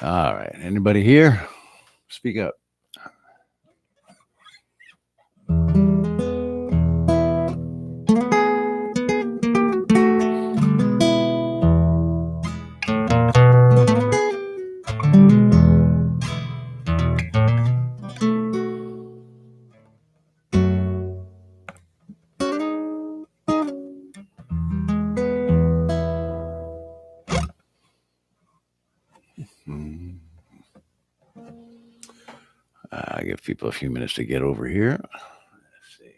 All right. Anybody here? Speak up. I give people a few minutes to get over here. Let's see.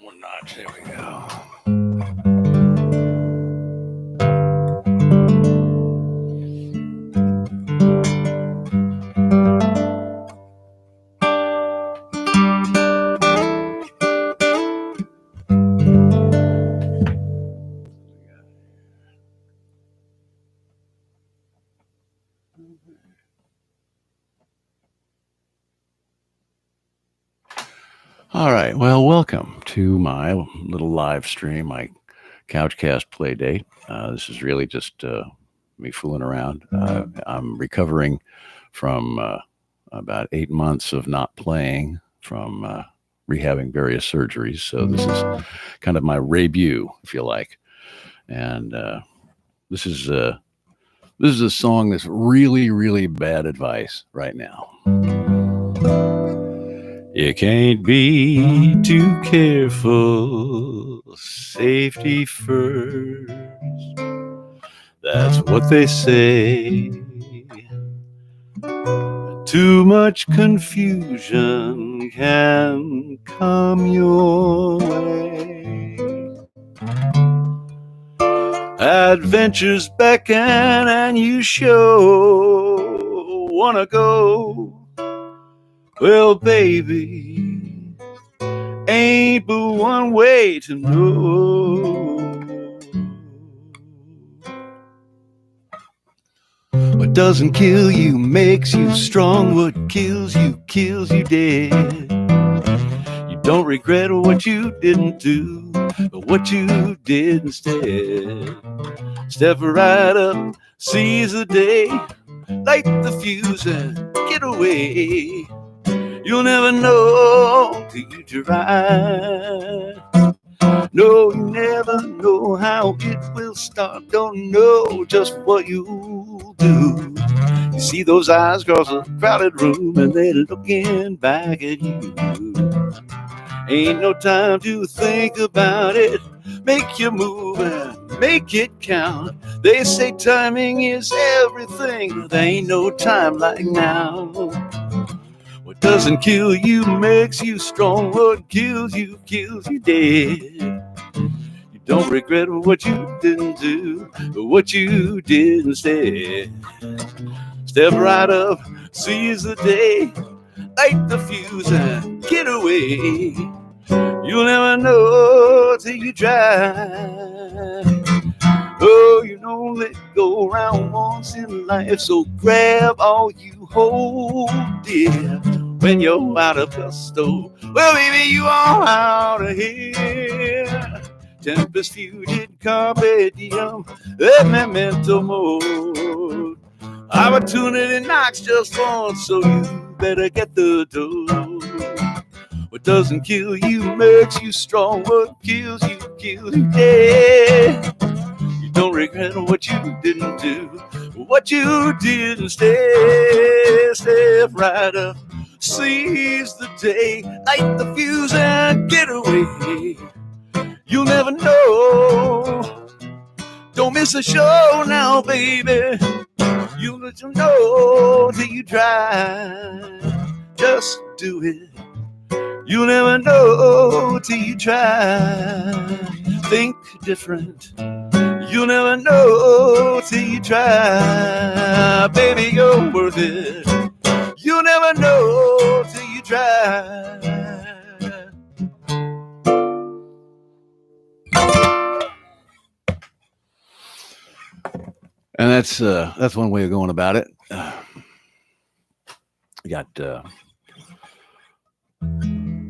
One notch. There we go. All right. Well, welcome to my little live stream, my Couchcast Playdate. This is really just me fooling around. I'm recovering from about 8 months of not playing, from rehabbing various surgeries. So this is kind of my debut, if you like. And this is a song that's really, really bad advice right now. You can't be too careful, safety first. That's what they say. Too much confusion can come your way. Adventures beckon and you sure wanna go. Well, baby, ain't but one way to know. What doesn't kill you makes you strong. What kills you dead. You don't regret what you didn't do, but what you did instead. Step right up, seize the day, light the fuse and get away. You'll never know till you try. No, you never know how it will start. Don't know just what you'll do. You see those eyes across a crowded room and they're looking back at you. Ain't no time to think about it. Make your move and make it count. They say timing is everything, but there ain't no time like now. What doesn't kill you makes you strong. What kills you dead. You don't regret what you didn't do, but what you did instead. Step right up, seize the day, light the fuse and get away. You'll never know till you try. Oh, you don't let go around once in life, so grab all you hold dear. When you're out of gusto, well, baby, you are out of here. Tempest fugitive carpe diem, a memento mori. Opportunity knocks just once, so you better get the dough. What doesn't kill you makes you strong. What kills you, dead. You don't regret what you didn't do, what you did instead. Step right up, seize the day, light the fuse and get away. You'll never know. Don't miss a show now, baby. You'll know till you try. Just do it. You'll never know till you try. Think different. You'll never know till you try. Baby, you're worth it. You'll never know till you try. And that's one way of going about it. We got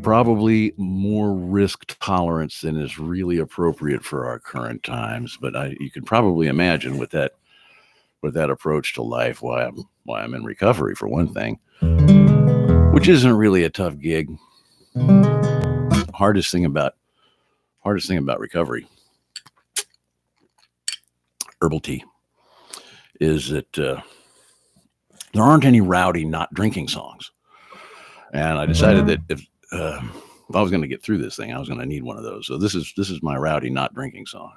probably more risk tolerance than is really appropriate for our current times. But you can probably imagine with that approach to life why I'm in recovery, for one thing, which isn't really a tough gig. Hardest thing about recovery, Herbal Tea, is that there aren't any rowdy not drinking songs. And I decided that if I was going to get through this thing, I was going to need one of those. So this is my rowdy not drinking song.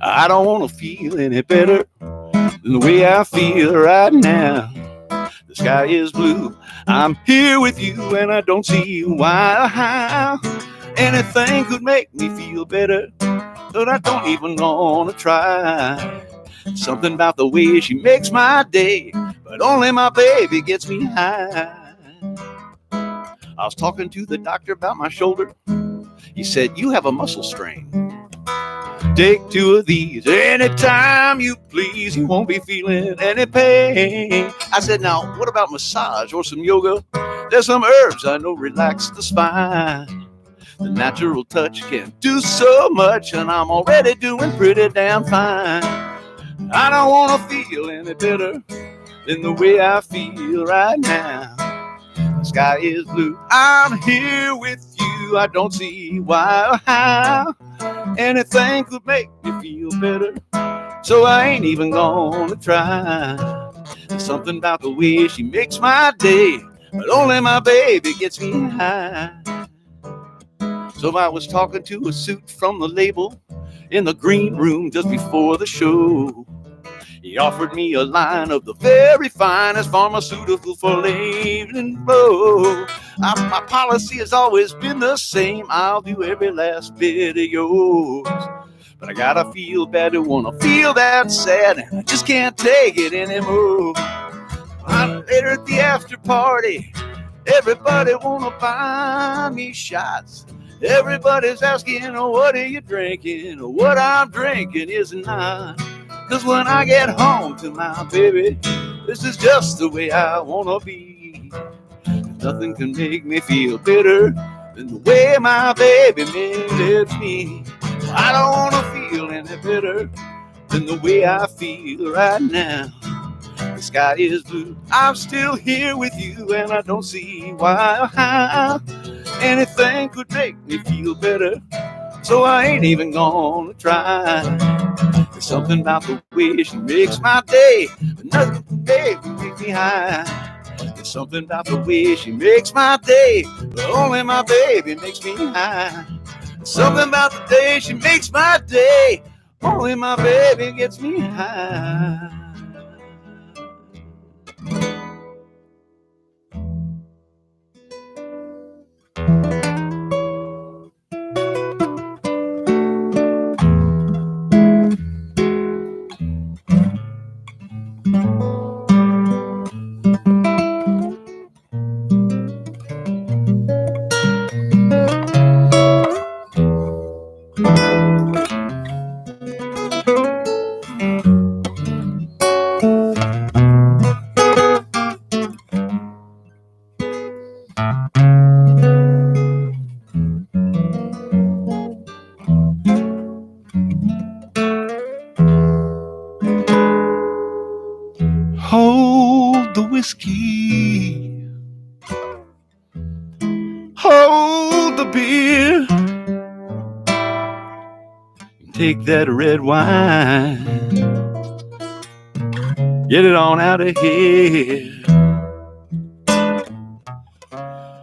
I don't want to feel any better than the way I feel right now. The sky is blue. I'm here with you, and I don't see why anything could make me feel better, but I don't even want to try. Something about the way she makes my day, but only my baby gets me high. I was talking to the doctor about my shoulder. He said, you have a muscle strain. Take 2 of these anytime you please. You won't be feeling any pain. I said, now, what about massage or some yoga? There's some herbs I know relax the spine. The natural touch can do so much, and I'm already doing pretty damn fine. I don't want to feel any better than the way I feel right now. The sky is blue. I'm here with you. I don't see why anything could make me feel better, so I ain't even gonna try. There's something about the way she makes my day, but only my baby gets me high. So I was talking to a suit from the label in the green room just before the show. He offered me a line of the very finest pharmaceutical for laying and blow. My policy has always been the same. I'll do every last bit of yours. But I gotta feel bad, don't wanna feel that sad, and I just can't take it anymore. Later at the after party, everybody wanna buy me shots. Everybody's asking, what are you drinking? What I'm drinking is not. 'Cause when I get home to my baby, this is just the way I wanna be. Nothing can make me feel better than the way my baby makes me. I don't wanna feel any better than the way I feel right now. The sky is blue. I'm still here with you, and I don't see why anything could make me feel better, so I ain't even gonna try. There's something about the way she makes my day, but nothing can make me high. There's something about the way she makes my day, but only my baby makes me high. There's something about the day she makes my day, only my baby gets me high. Hold the beer. Take that red wine. Get it on out of here.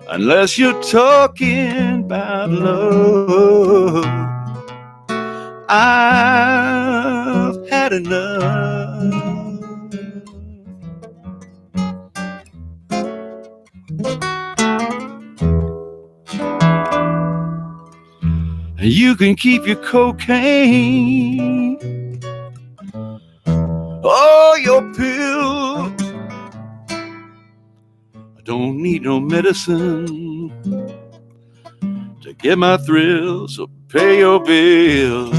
Unless you're talking about love, I've had enough. You can keep your cocaine, all your pills. I don't need no medicine to get my thrills, so pay your bill.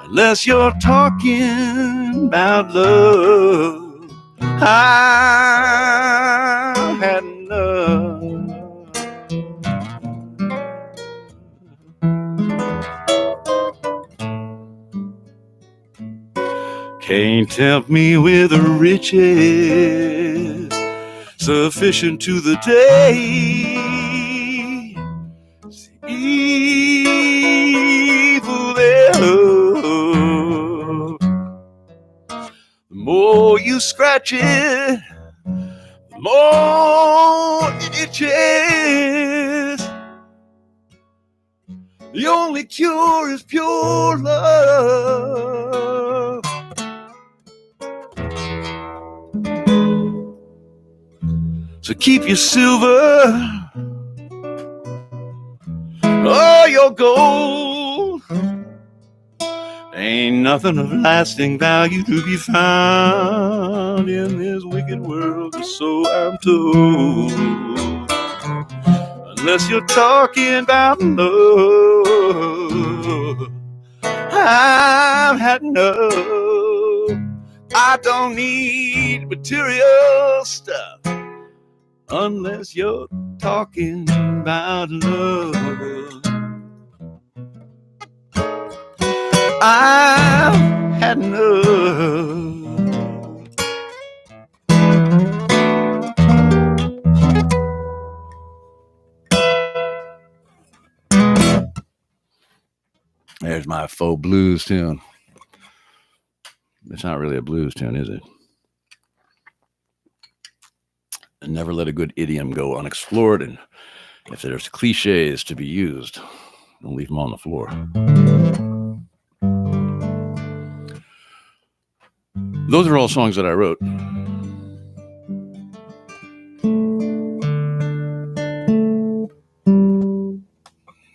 Unless you're talking about love, I've had enough. Can't tempt me with riches sufficient to the day. It's evil their love. The more you scratch it, the more it itches. The only cure is pure love. So keep your silver, oh, your gold. Ain't nothing of lasting value to be found in this wicked world, so I'm told. Unless you're talking about love, I've had enough. I don't need material stuff. Unless you're talking about love, I've had enough. There's my faux blues tune. It's not really a blues tune, is it? And never let a good idiom go unexplored, and if there's cliches to be used, don't leave them on the floor. Those are all songs that I wrote.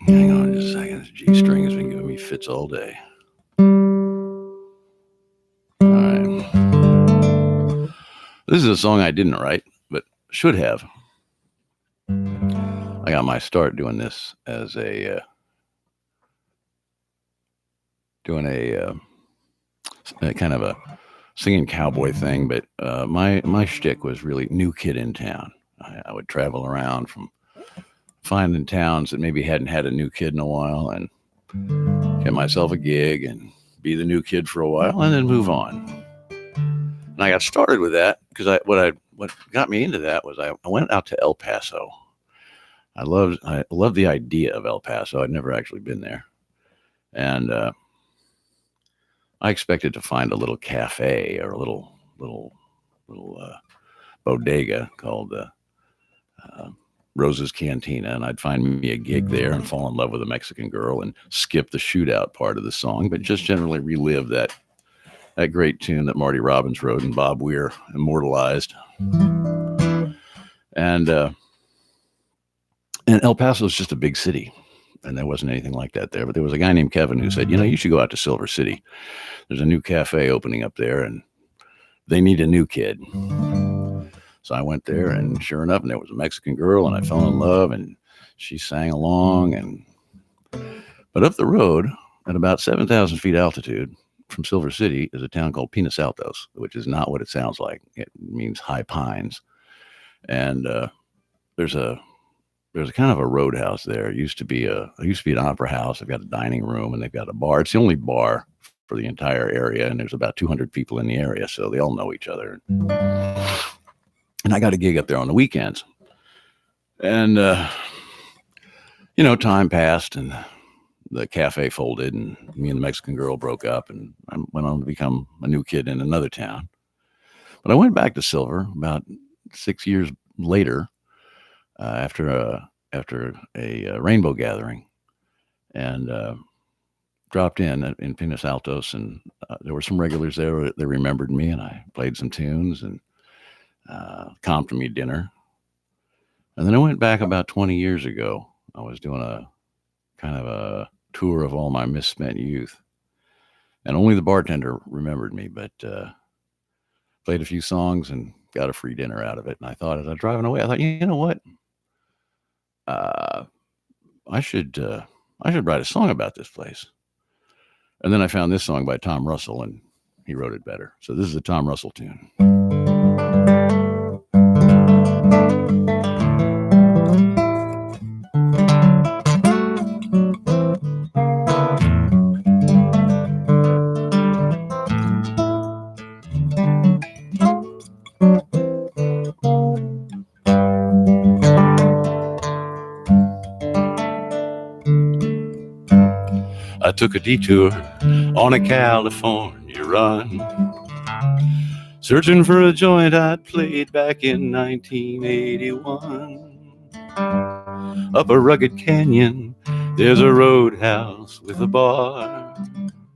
Hang on just a second. This G string has been giving me fits all day. All right. This is a song I didn't write, but should have. I got my start doing this as a kind of a singing cowboy thing, but my shtick was really new kid in town. I would travel around from finding towns that maybe hadn't had a new kid in a while and get myself a gig and be the new kid for a while and then move on. And I got started with that because what got me into that was I went out to El Paso. I loved the idea of El Paso. I'd never actually been there. And I expected to find a little cafe or a little bodega called Rose's Cantina, and I'd find me a gig there and fall in love with a Mexican girl and skip the shootout part of the song, but just generally relive that great tune that Marty Robbins wrote and Bob Weir immortalized. And El Paso is just a big city, and there wasn't anything like that there. But there was a guy named Kevin who said, you should go out to Silver City. There's a new cafe opening up there, and they need a new kid. So I went there, and sure enough, and there was a Mexican girl, and I fell in love, and she sang along. But up the road, at about 7,000 feet altitude from Silver City, is a town called Pinos Altos, which is not what it sounds like. It means high pines. And there's a kind of a roadhouse there. It used to be an opera house. They've got a dining room, and they've got a bar. It's the only bar for the entire area, and there's about 200 people in the area, so they all know each other. And I got a gig up there on the weekends. And, time passed, and the cafe folded, and me and the Mexican girl broke up, and I went on to become a new kid in another town. But I went back to Silver about 6 years later, after a rainbow gathering, and dropped in Pinos Altos, and there were some regulars there that remembered me, and I played some tunes and comped me dinner. And then I went back about 20 years ago. I was doing a kind of a tour of all my misspent youth, and only the bartender remembered me, but played a few songs and got a free dinner out of it. And I thought, as I was driving away, I thought, you know what? I should write a song about this place. And then I found this song by Tom Russell, and he wrote it better. So this is a Tom Russell tune. I took a detour on a California run, searching for a joint I'd played back in 1981. Up a rugged canyon, there's a roadhouse with a bar.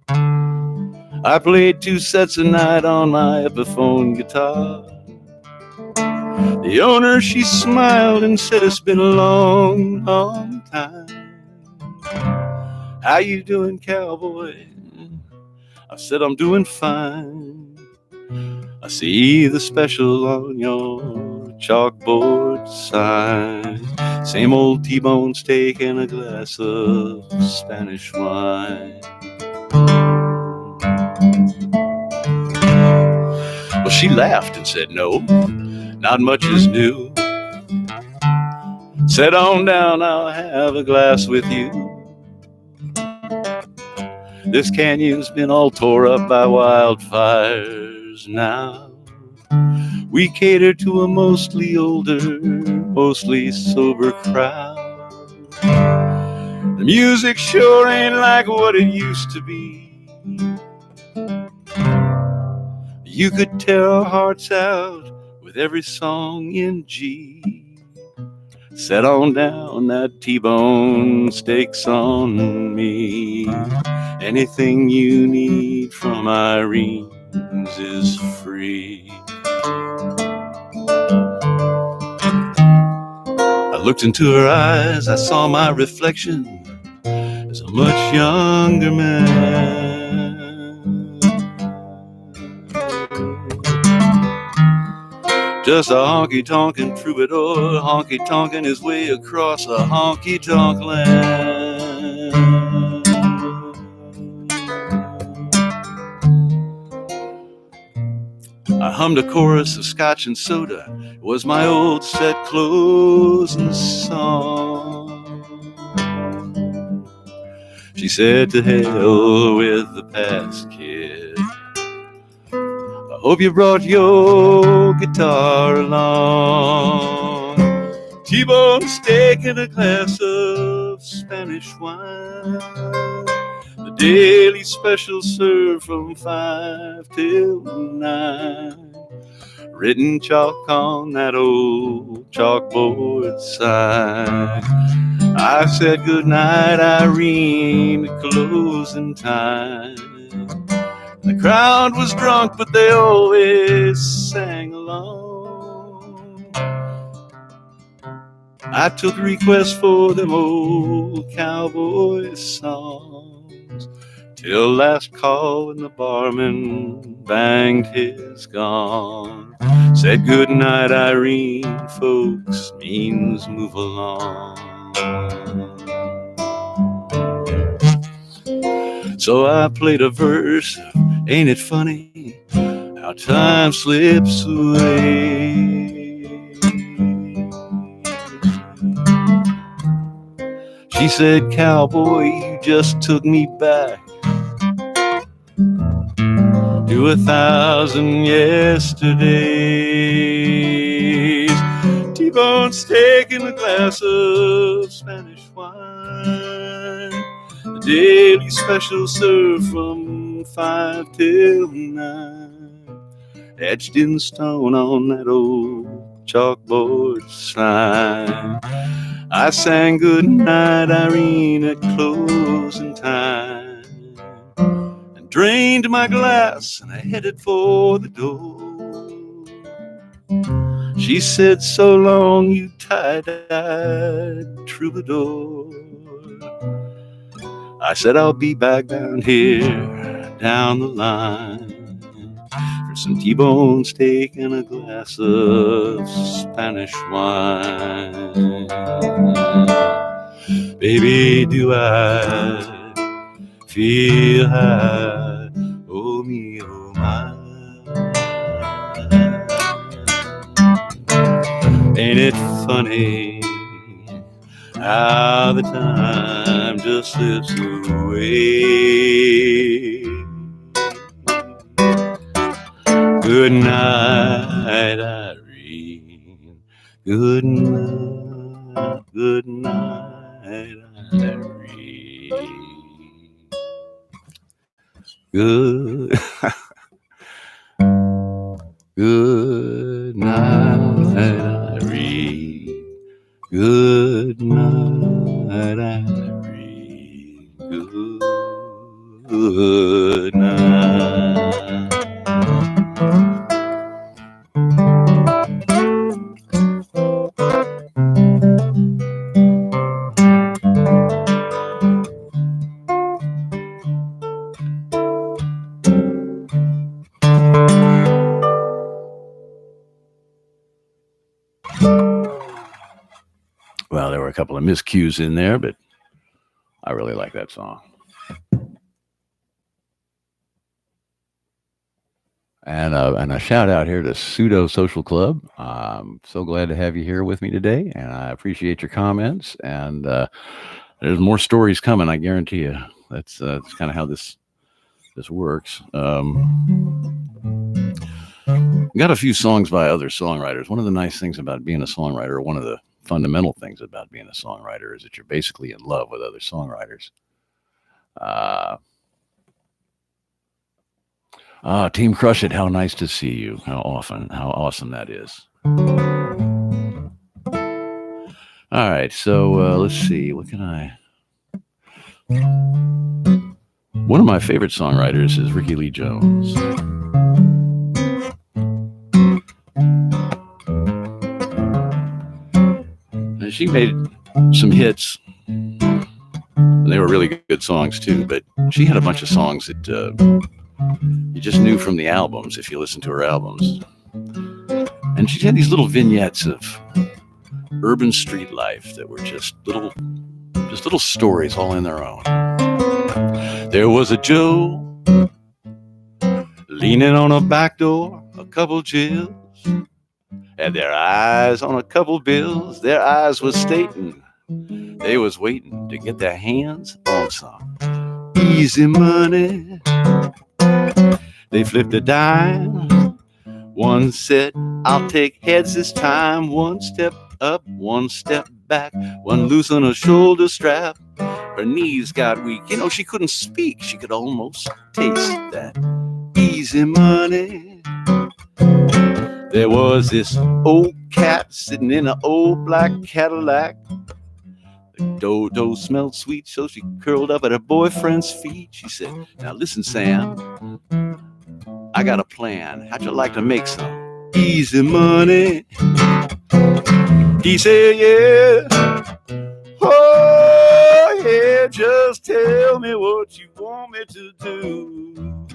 I played 2 sets a night on my Epiphone guitar. The owner, she smiled and said, "It's been a long, long time. How you doing, cowboy?" I said, "I'm doing fine. I see the special on your chalkboard sign. Same old T-bone steak and a glass of Spanish wine." Well, she laughed and said, "No, not much is new. Sit on down, I'll have a glass with you. This canyon's been all tore up by wildfires now. We cater to a mostly older, mostly sober crowd. The music sure ain't like what it used to be. You could tear our hearts out with every song in G. Set on down, that T-bone steak's on me. Anything you need from Irene's is free." I looked into her eyes, I saw my reflection as a much younger man. Just a honky-tonkin' troubadour, honky-tonkin' his way across a honky-tonk land. I hummed a chorus of Scotch and soda. It was my old set closing song. She said, "To hell with the past, kid. I hope you brought your guitar along. T-bone steak and a glass of Spanish wine. The daily special served from 5 till 9. Written chalk on that old chalkboard sign. I said goodnight, Irene, at closing time. The crowd was drunk, but they always sang along. I took requests for them old cowboy songs, till last call when the barman banged his gong. Said goodnight, Irene, folks, means move along. So I played a verse of "Ain't it funny how time slips away?" She said, "Cowboy, you just took me back to 1,000 yesterdays. T-bone steak and a glass of Spanish wine. The daily special served from 5 till 9. Etched in stone on that old chalkboard sign. I sang good night, Irene, at closing time, and drained my glass, and I headed for the door. She said, so long, you tie-dyed troubadour. I said, I'll be back down here, down the line, for some T-bone steak and a glass of Spanish wine. Baby, do I feel high? Oh, me, oh, my. Ain't it funny how the time just slips away? Good night, Irene. Good night, good night, Irene. Good night, Irene. Good night, Irene. Good night. Well, there were a couple of miscues in there, but I really like that song. And a shout out here to Pseudo Social Club. I'm so glad to have you here with me today, and I appreciate your comments. And there's more stories coming, I guarantee you. That's kind of how this works. Got a few songs by other songwriters. One of the nice things about being a songwriter, one of the fundamental things about being a songwriter, is that you're basically in love with other songwriters. Team Crush It, how nice to see you. How awesome that is. All right, so let's see. What can I... One of my favorite songwriters is Ricky Lee Jones. And she made some hits. They were really good songs too, but she had a bunch of songs that you just knew from the albums if you listened to her albums. And she had these little vignettes of urban street life that were just little stories all in their own. There was a Joe leaning on a back door, a couple Jills had their eyes on a couple bills. Their eyes was stating they was waiting to get their hands on some easy money. They flipped a dime. One said, I'll take heads this time. One step up, one step back. One loosen a shoulder strap. Her knees got weak. You know, she couldn't speak. She could almost taste that easy money. There was this old cat sitting in an old black Cadillac. The dodo smelled sweet, so she curled up at her boyfriend's feet. She said, now listen, Sam, I got a plan. How'd you like to make some easy money? He said, yeah. Oh, yeah, just tell me what you want me to do.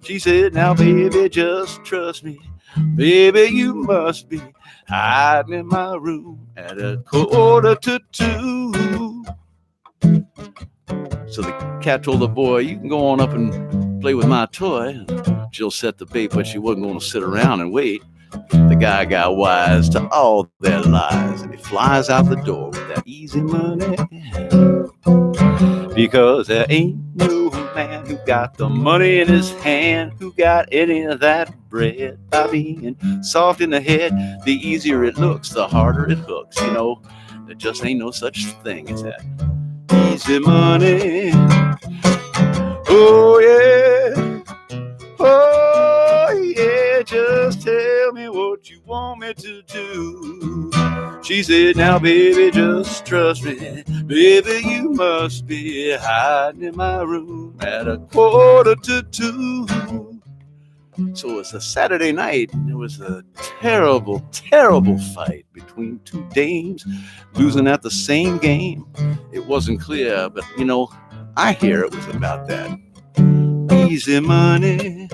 She said, now, baby, just trust me. Baby, you must be hiding in my room at 1:45. So the cat told the boy, you can go on up and play with my toy. Jill set the bait, but she wasn't going to sit around and wait. The guy got wise to all their lies, and he flies out the door with that easy money. Because there ain't no man who got the money in his hand who got any of that bread. By being soft in the head, the easier it looks, the harder it hooks. You know, there just ain't no such thing as that easy money. Oh yeah, oh yeah, just tell me what you want me to do. She said, now baby, just trust me. Baby, you must be hiding in my room at 1:45. So it's a Saturday night, and there was a terrible, terrible fight between two dames losing at the same game. It wasn't clear, but you know, I hear it was about that easy money.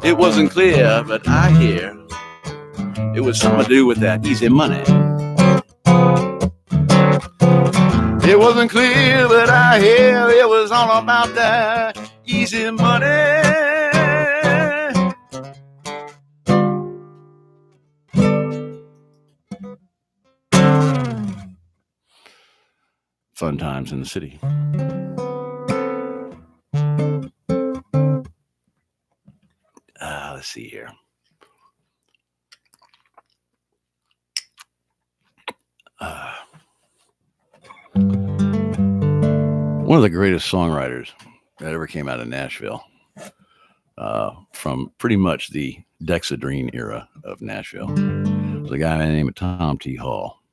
It wasn't clear, but I hear it was something to do with that easy money. It wasn't clear, but I hear it was all about that easy money. Fun times in the city. Let's see here. One of the greatest songwriters that ever came out of Nashville, from pretty much the Dexedrine era of Nashville, was a guy named Tom T. Hall.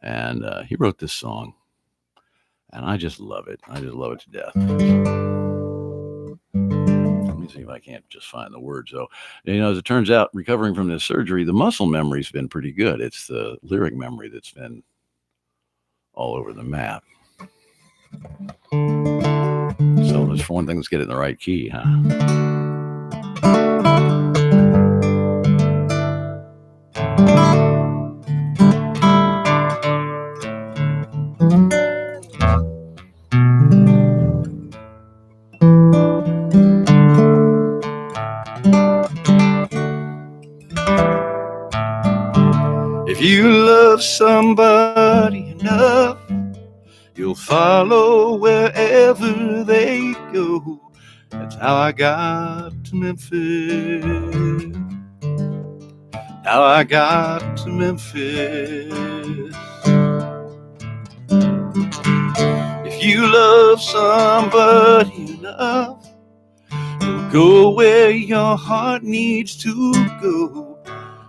And he wrote this song, and I just love it. I just love it to death. Let me see if I can't just find the words. So, you know, as it turns out, recovering from this surgery, the muscle memory's been pretty good. It's the lyric memory that's been all over the map. So there's for one thing, let's get it in the right key, huh? If you love somebody enough, you'll follow wherever they go. That's how I got to Memphis. How I got to Memphis. If you love somebody enough, you'll go where your heart needs to go.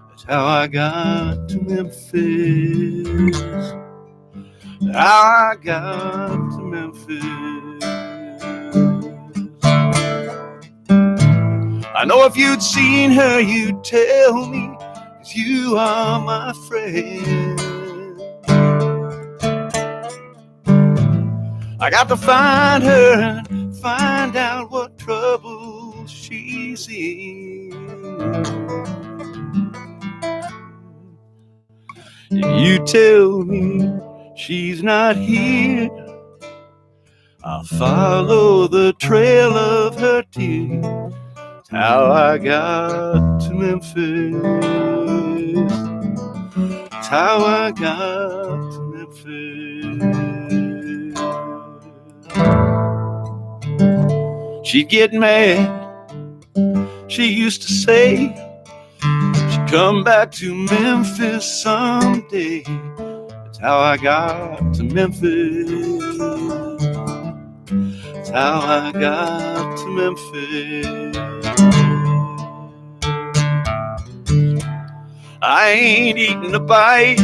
That's how I got to Memphis. How I got to Memphis. I know if you'd seen her, you'd tell me, 'cause you are my friend. I got to find her and find out what trouble she's in. If you tell me she's not here, I'll follow the trail of her tears. That's how I got to Memphis. That's how I got to Memphis. She'd get mad. She used to say she'd come back to Memphis someday. That's how I got to Memphis. That's how I got to Memphis. I ain't eaten a bite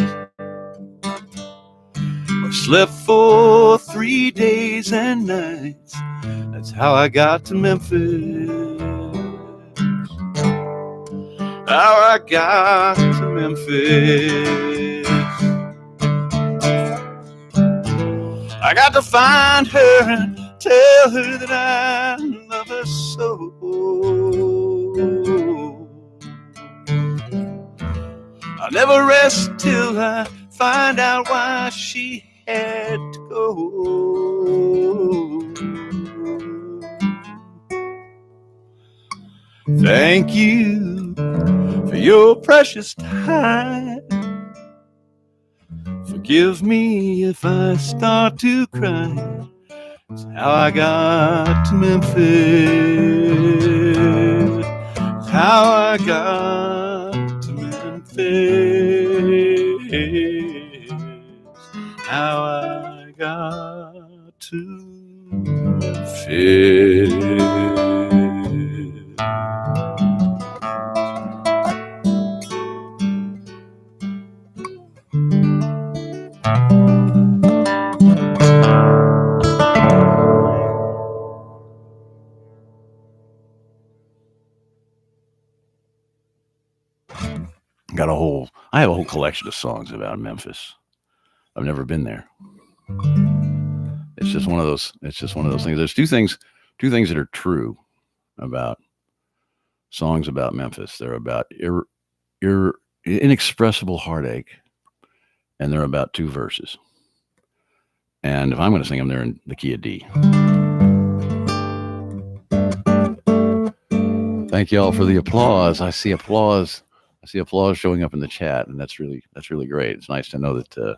or slept for 3 days and nights. That's how I got to Memphis. How I got to Memphis. I got to find her and tell her that I love her so. I'll never rest till I find out why she had to go. Thank you for your precious time. Forgive me if I start to cry. It's how I got to Memphis. It's how I got to Memphis. How I got to Memphis. I have a whole collection of songs about Memphis. I've never been there. It's just one of those things. There's two things that are true about songs about Memphis. They're about inexpressible heartache, and they're about two verses. And if I'm going to sing them, they're in the key of D. Thank y'all for the applause. I see applause showing up in the chat, and that's really great. It's nice to know that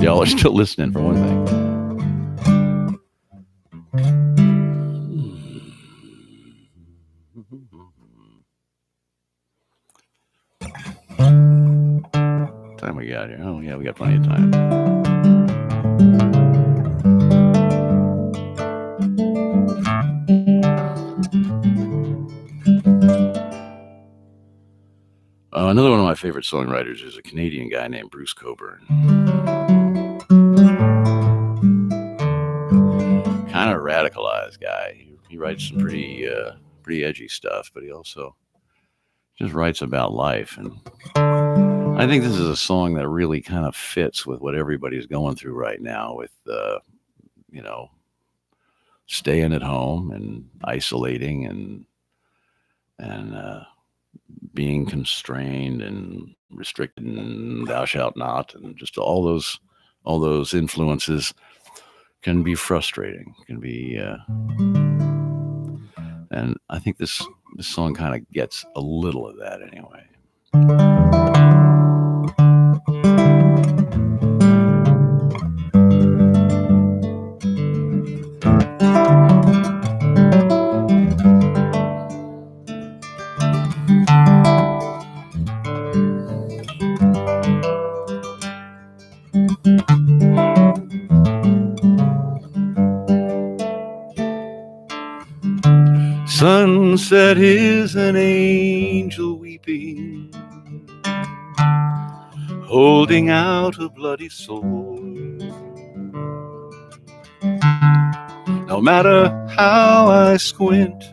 y'all are still listening, for one thing. Time we got here? Oh yeah, we got plenty of time. Another one of my favorite songwriters is a Canadian guy named Bruce Cockburn. Kind of radicalized guy. He writes some pretty edgy stuff, but he also just writes about life. And I think this is a song that really kind of fits with what everybody's going through right now with, staying at home and isolating and being constrained and restricted and thou shalt not, and just all those influences can be frustrating, can be, and I think this song kind of gets a little of that anyway. Sunset is an angel weeping, holding out a bloody sword. No matter how I squint,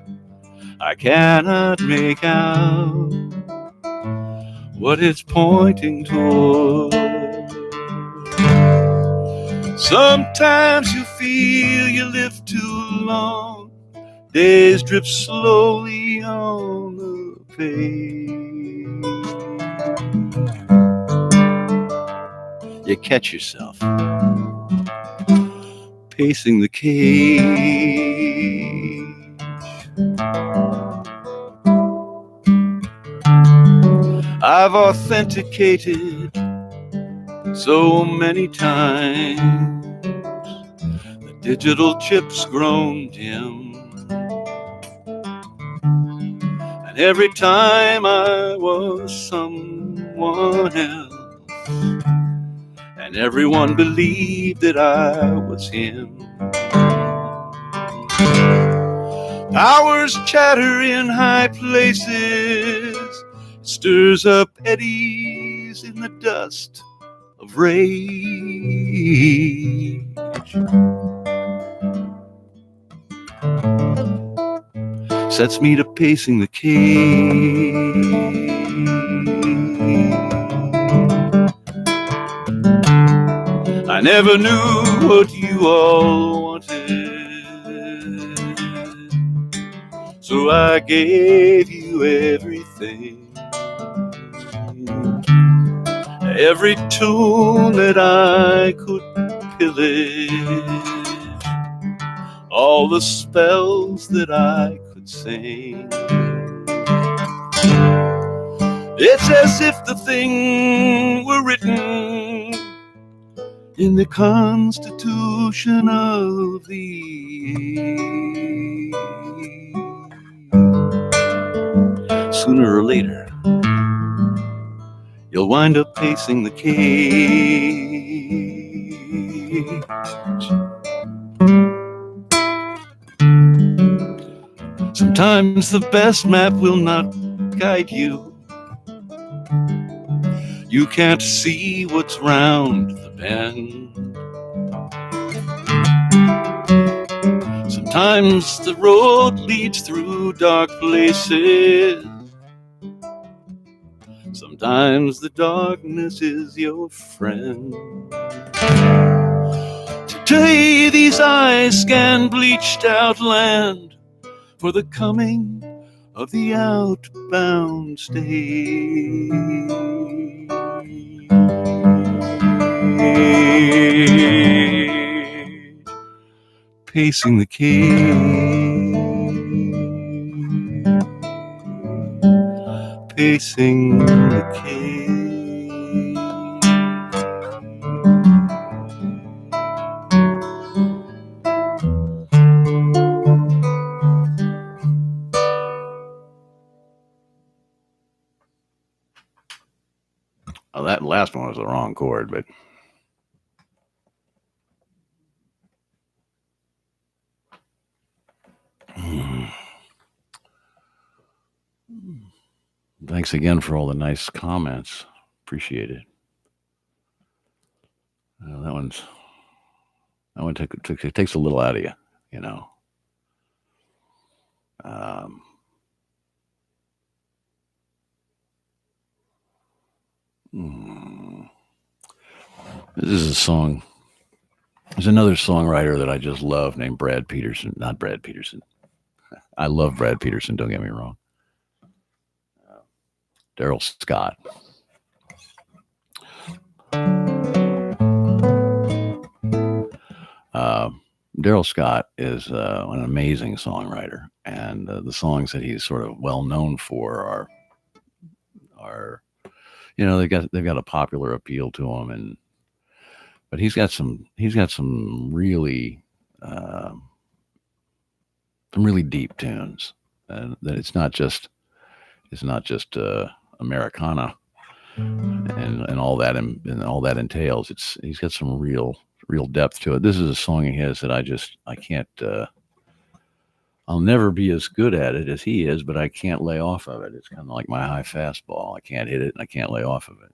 I cannot make out what it's pointing toward. Sometimes you feel you live too long. Days drip slowly on the page. You catch yourself pacing the cage. I've authenticated so many times. The digital chip's grown dim. And every time I was someone else, and everyone believed that I was him. Powers chatter in high places, stirs up eddies in the dust of rage. Sets me to pacing the cage. I never knew what you all wanted, so I gave you everything. Every tune that I could pillage, all the spells that I could sing. It's as if the thing were written in the Constitution of the age. Sooner or later, you'll wind up pacing the cage. Sometimes the best map will not guide you. You can't see what's round the bend. Sometimes the road leads through dark places. Sometimes the darkness is your friend. Today these eyes scan bleached out land for the coming of the outbound stage. Pacing the cage. Pacing the cage. Oh, that last one was the wrong chord, but thanks again for all the nice comments. Appreciate it. That one takes a little out of you, you know. This is a song. There's another songwriter that I just love named Brad Peterson. Not Brad Peterson. I love Brad Peterson, don't get me wrong. Daryl Scott. Daryl Scott is an amazing songwriter, and the songs that he's sort of well known for are you know, they've got a popular appeal to him, but he's got some really deep tunes, and that it's not just Americana and all that and all that entails. He's got some real depth to it. This is a song of his that I can't. I'll never be as good at it as he is, but I can't lay off of it. It's kind of like my high fastball. I can't hit it and I can't lay off of it.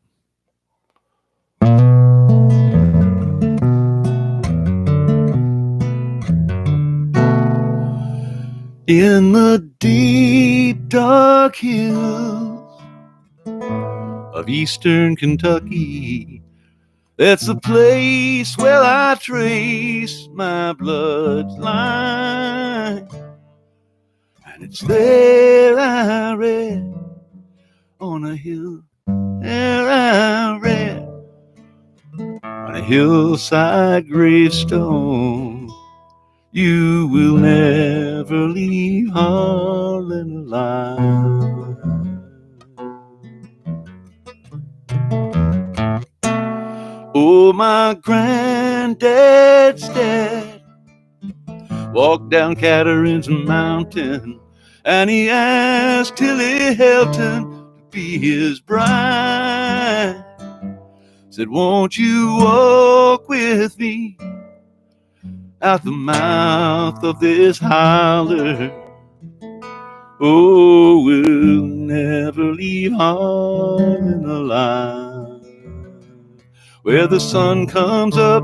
In the deep, dark hills of eastern Kentucky, that's the place where I trace my bloodline. And it's there I read on a hill, there I read on a hillside gravestone, you will never leave Harlan alive. Oh, my granddad's dad walked down Catherine's mountain, and he asked Tilly Helton to be his bride. Said, won't you walk with me out the mouth of this holler? Oh, we'll never leave Harlan alive. Where the sun comes up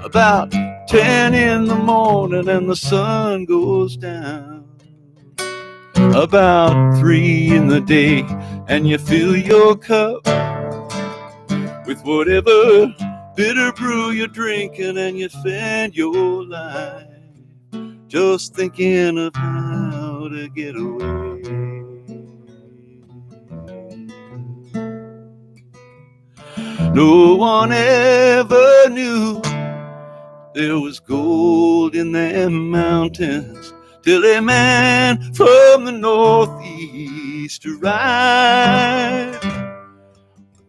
about 10 in the morning and the sun goes down about 3 in the day, and you fill your cup with whatever bitter brew you're drinking, and you spend your life just thinking of how to get away. No one ever knew there was gold in them mountains till a man from the Northeast Easter ride,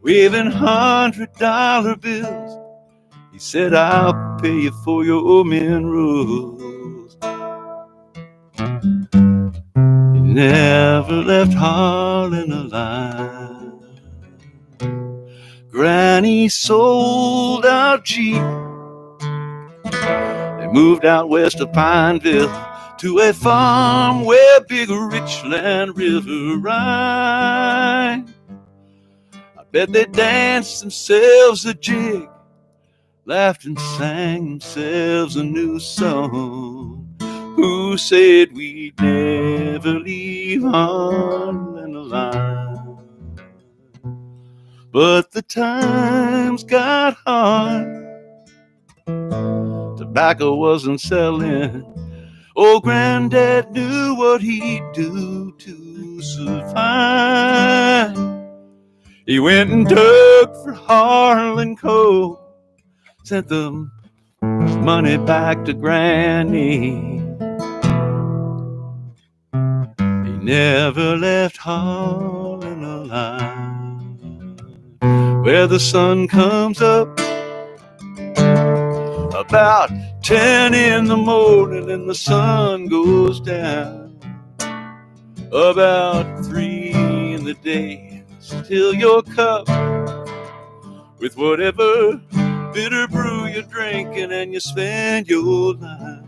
waving $100 bills. He said, I'll pay you for your minerals. He never left Harlan alive. Granny sold out cheap. They moved out west of Pineville to a farm where big Richland River ran. I bet they danced themselves a jig, laughed and sang themselves a new song. Who said we'd never leave Harlan alive? But the times got hard. Tobacco wasn't selling. Old Granddad knew what he'd do to survive. He went and dug for Harlan coal, sent the money back to Granny. He never left Harlan alive. Where the sun comes up about 10 in the morning and the sun goes down about 3 in the day. Fill your cup with whatever bitter brew you're drinking, and you spend your life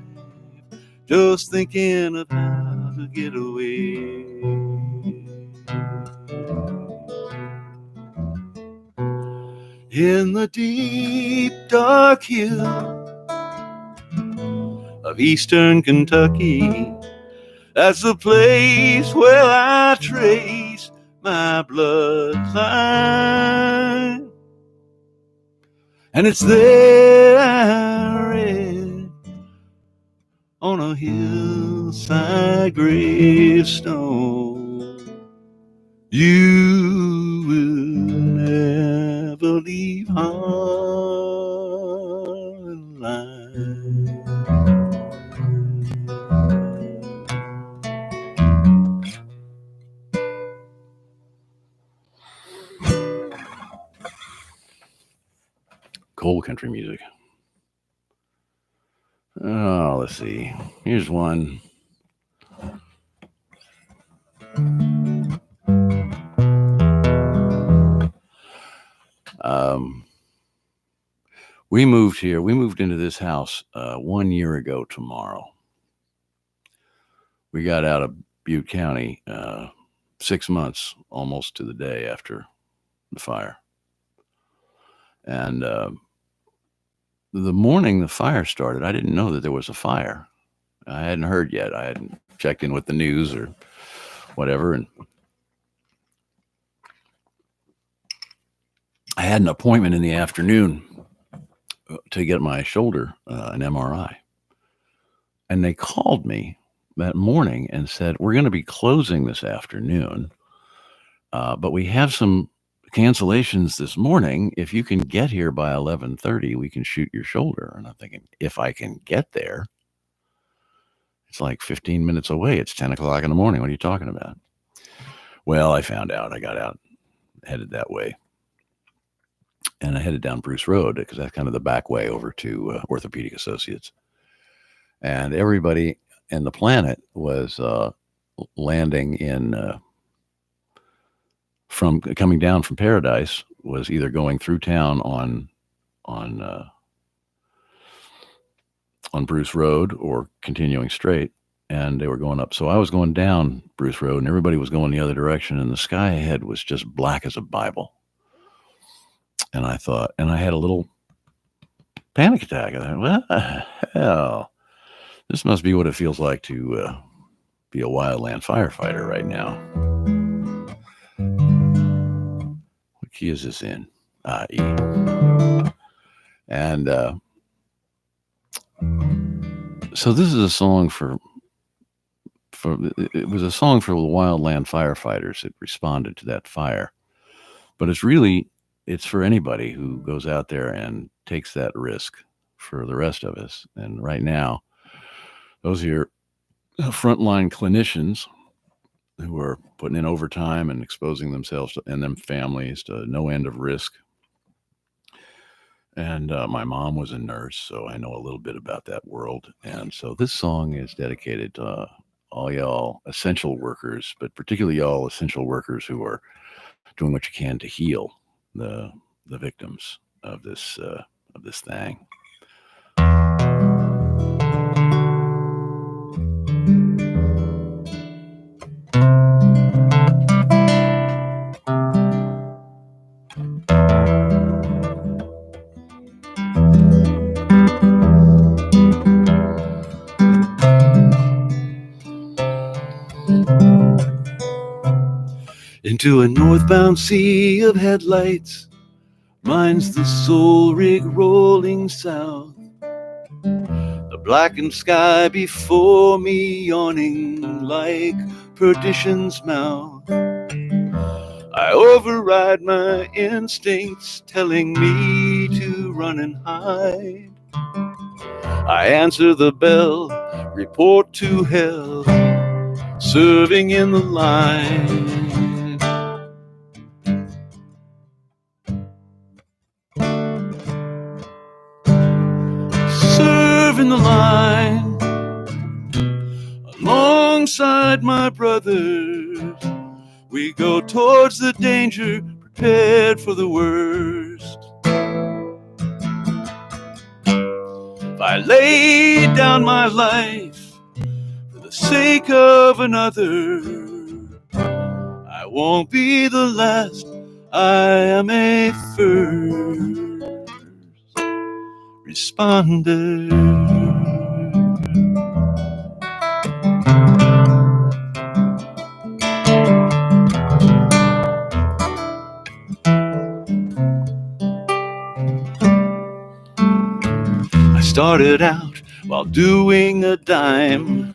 just thinking of how to get away. In the deep dark hills of eastern Kentucky, that's the place where I trace my bloodline. And it's there I read on a hillside gravestone, you will never leave Harlan alive. Cold country music. Oh, let's see. Here's one. We moved here. We moved into this house 1 year ago tomorrow. We got out of Butte County 6 months, almost to the day after the fire. And the morning the fire started, I didn't know that there was a fire. I hadn't heard yet. I hadn't checked in with the news or whatever. And I had an appointment in the afternoon to get my shoulder, an MRI. And they called me that morning and said, we're going to be closing this afternoon, but we have some cancellations this morning. If you can get here by 11:30, we can shoot your shoulder. And I'm thinking, if I can get there, it's like 15 minutes away. It's 10 o'clock in the morning. What are you talking about? Well, I found out. I got out, headed that way. And I headed down Bruce Road because that's kind of the back way over to Orthopedic Associates. And everybody in the planet was landing in from coming down from Paradise, was either going through town on Bruce Road or continuing straight, and they were going up. So I was going down Bruce Road, and everybody was going the other direction, and the sky ahead was just black as a Bible. And I thought, and I had a little panic attack. I thought, what the hell? This must be what it feels like to be a wildland firefighter right now. What key is this in? E. And so this is a song it was a song for the wildland firefighters that responded to that fire. But it's for anybody who goes out there and takes that risk for the rest of us. And right now, those are your frontline clinicians who are putting in overtime and exposing themselves and them families to no end of risk. And my mom was a nurse, so I know a little bit about that world. And so this song is dedicated to all y'all essential workers, but particularly y'all essential workers who are doing what you can to heal the victims of this thing. Into a northbound sea of headlights, mine's the soul rig rolling south. The blackened sky before me yawning like perdition's mouth. I override my instincts telling me to run and hide. I answer the bell, report to hell, serving in the line. Serving the line alongside my brothers. We go towards the danger, prepared for the worst. If I lay down my life for the sake of another, I won't be the last, I am a first responder. I started out while doing a dime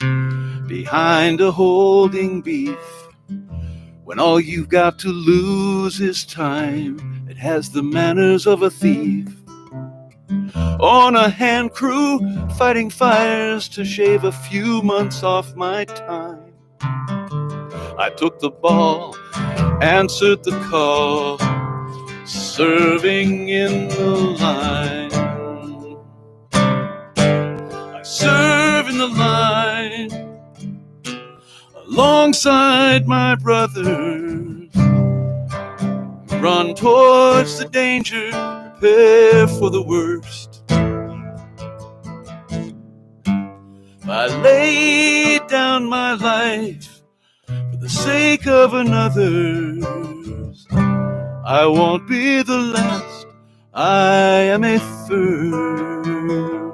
behind a holding beef. When all you've got to lose is time, it has the manners of a thief. On a hand crew, fighting fires to shave a few months off my time. I took the ball, answered the call, serving in the line. I serve in the line alongside my brothers. Run towards the danger, prepare for the worst. I lay down my life for the sake of another's. I won't be the last, I am a third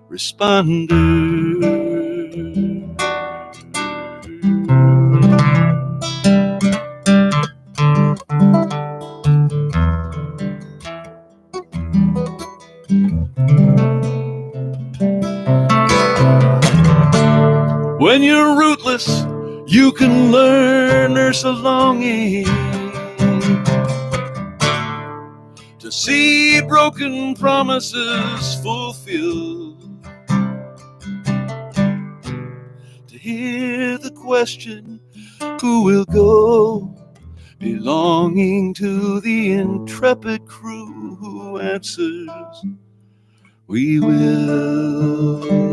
responder. When you're rootless, you can learn there's a longing to see broken promises fulfilled, to hear the question, who will go, belonging to the intrepid crew who answers, we will.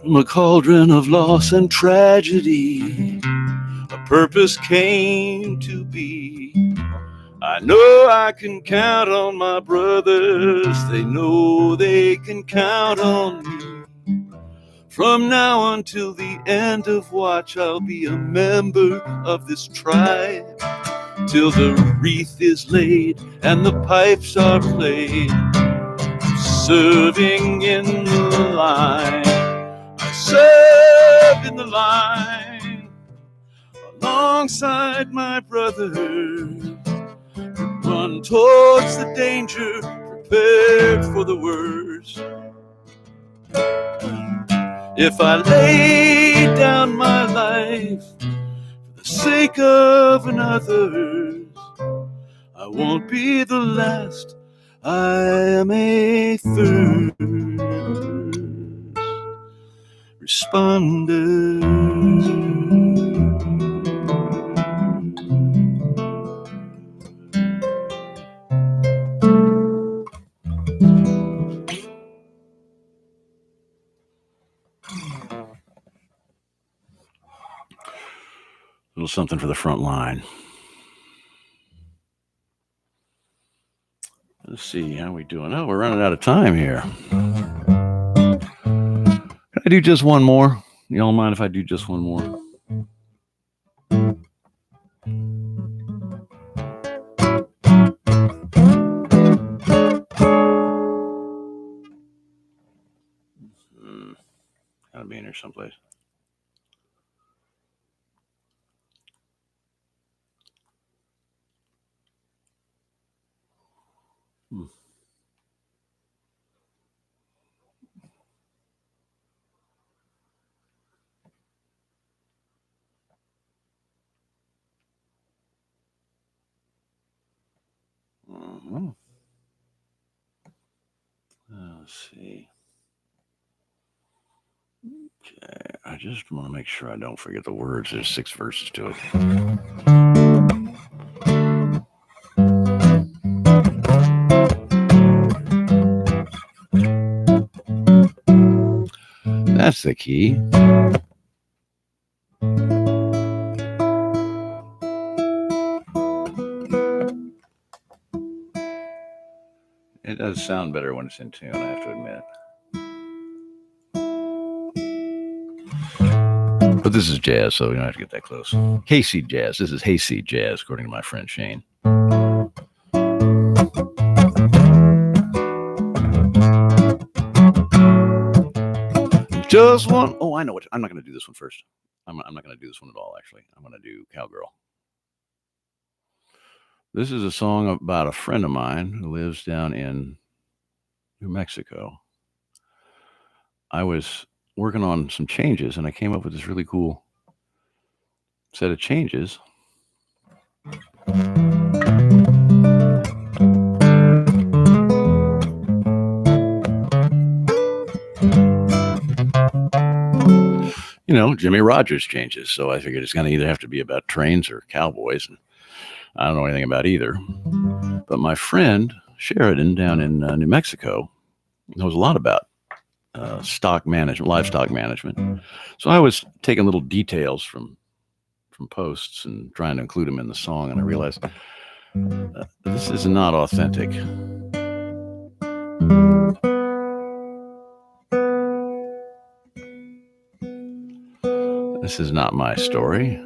From a cauldron of loss and tragedy, a purpose came to be. I know I can count on my brothers, they know they can count on me. From now until the end of watch, I'll be a member of this tribe, till the wreath is laid and the pipes are played, serving in the line. I serve in the line alongside my brothers. Run towards the danger, prepared for the worst. If I lay lay down my life for the sake of another's. I won't be the last, I am a first responder. A little something for the front line. Let's see how we doing. Oh, we're running out of time here. Can I do just one more? You don't mind if I do just one more? Gotta be in here someplace. Let's see. Okay, I just want to make sure I don't forget the words. There's 6 verses to it. That's the key. It does sound better when it's in tune, I have to admit. But this is jazz, so you don't have to get that close. Hayseed jazz. This is hayseed jazz, according to my friend Shane. Just one. Oh, I know what. I'm not going to do this one first. I'm not going to do this one at all, actually. I'm going to do Cowgirl. This is a song about a friend of mine who lives down in New Mexico. I was working on some changes, and I came up with this really cool set of changes. You know, Jimmy Rogers changes. So I figured it's going to either have to be about trains or cowboys. And I don't know anything about either. But my friend Sheridan down in New Mexico knows a lot about stock management, livestock management. So I was taking little details from posts and trying to include them in the song. And I realized this is not authentic. This is not my story.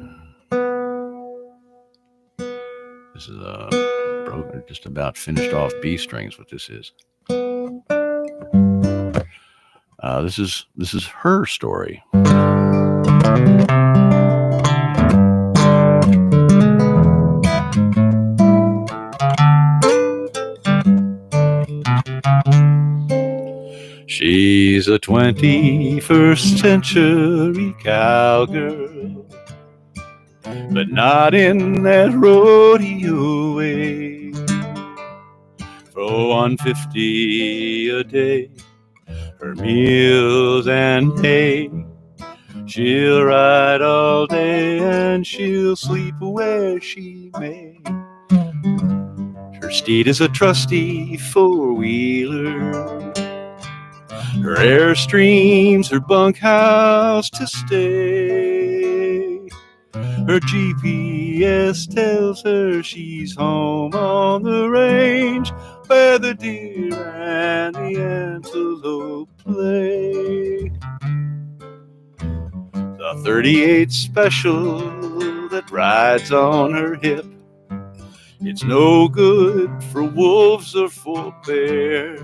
This is just about finished off B strings. What this is. This is her story. She's a 21st century cowgirl, but not in that rodeo way. For $150 a day, her meals and pay. She'll ride all day and she'll sleep where she may. Her steed is a trusty four-wheeler. Her Airstream's her bunkhouse to stay. Her GPS tells her she's home on the range where the deer and the antelope play. The 38 special that rides on her hip, it's no good for wolves or for bear.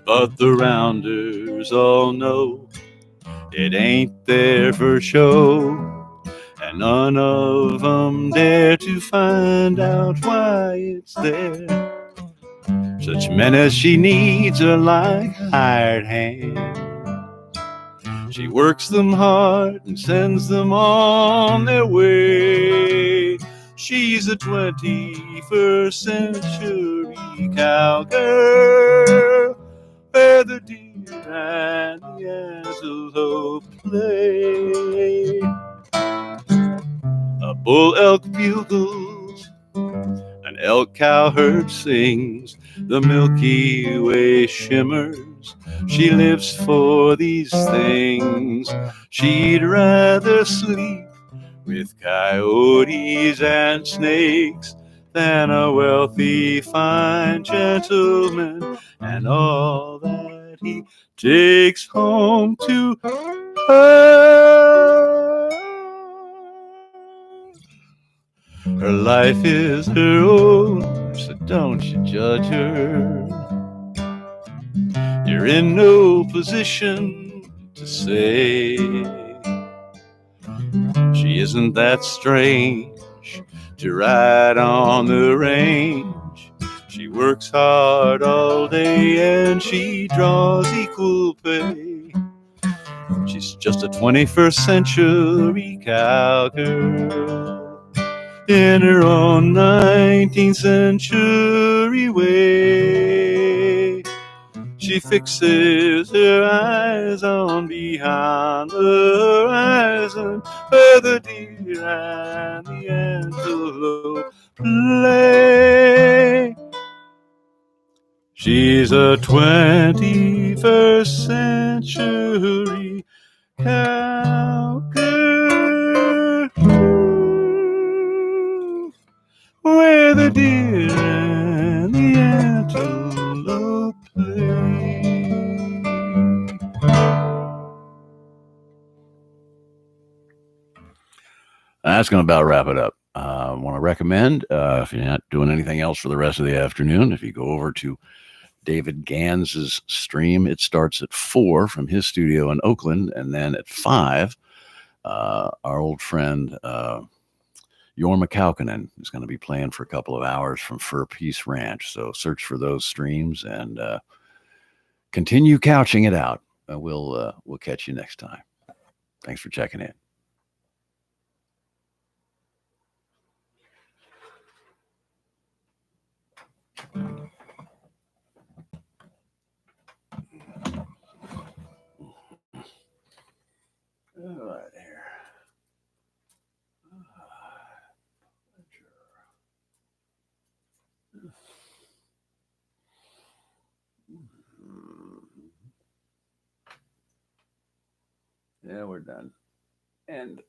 But the rounders all know it ain't there for show, and none of them dare to find out why it's there. Such men as she needs are like hired hands. She works them hard and sends them on their way. She's a 21st century cowgirl, where the deer and the antelope play. A bull elk bugles, an elk cow herd sings, the Milky Way shimmers. She lives for these things. She'd rather sleep with coyotes and snakes than a wealthy, fine gentleman and all that he takes home to her. Her life is her own, so don't you judge her. You're in no position to say she isn't that strange to ride on the range. She works hard all day and she draws equal pay. She's just a 21st century cowgirl in her own 19th century way. She fixes her eyes on beyond the horizon, where the deer and the antelope play. She's a 21st century cowgirl, where the deer and the antelope play. That's going to about wrap it up. I want to recommend, if you're not doing anything else for the rest of the afternoon, if you go over to David Gans's stream, it starts at 4 from his studio in Oakland, and then at 5, our old friend Jorma Kaukonen is going to be playing for a couple of hours from Fur Peace Ranch. So search for those streams and continue couching it out. We'll catch you next time. Thanks for checking in. All right, here. Yeah, we're done. And